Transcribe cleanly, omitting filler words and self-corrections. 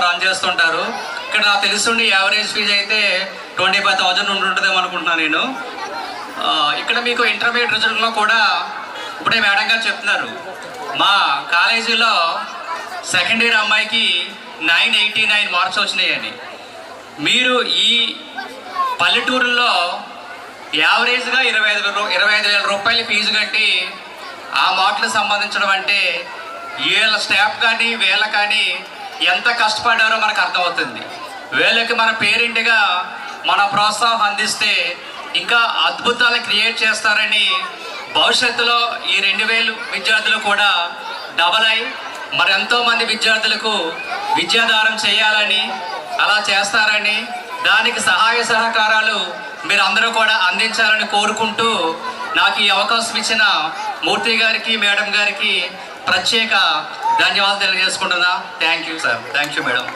Run చేస్తుంటారు. ఇక్కడ నాకు తెలుసుండి యావరేజ్ ఫీజు అయితే 25,000 ఉంటుందేమో అనుకుంటున్నాను నేను. ఇక్కడ మీకు ఇంటర్మీడియట్ రిజల్ట్లో కూడా ఇప్పుడే మేడం గారు చెప్తున్నారు, మా కాలేజీలో సెకండ్ ఇయర్ అమ్మాయికి 989 మార్క్స్ వచ్చినాయని. మీరు ఈ పల్లెటూరులో యావరేజ్గా 25,000 రూపాయలు ఫీజు కట్టి ఆ మార్కులకు సంబంధించడం అంటే వీళ్ళ స్టాఫ్ కానీ వీళ్ళ కానీ ఎంత కష్టపడ్డారో మనకు అర్థమవుతుంది. వీళ్ళకి మన పేరెంట్గా మన ప్రోత్సాహం అందిస్తే ఇంకా అద్భుతాలు క్రియేట్ చేస్తారని, భవిష్యత్తులో ఈ 2000 విద్యార్థులు కూడా డబల్ అయి మరి ఎంతోమంది విద్యార్థులకు విద్యాదానం చేయాలని, అలా చేస్తారని, దానికి సహాయ సహకారాలు మీరు అందరూ కూడా అందించాలని కోరుకుంటూ నాకు ఈ అవకాశం ఇచ్చిన మూర్తి గారికి మేడం గారికి ప్రత్యేక ధన్యవాదాలు తెలియజేసుకుంటున్నా. Thank you sir. Thank you madam.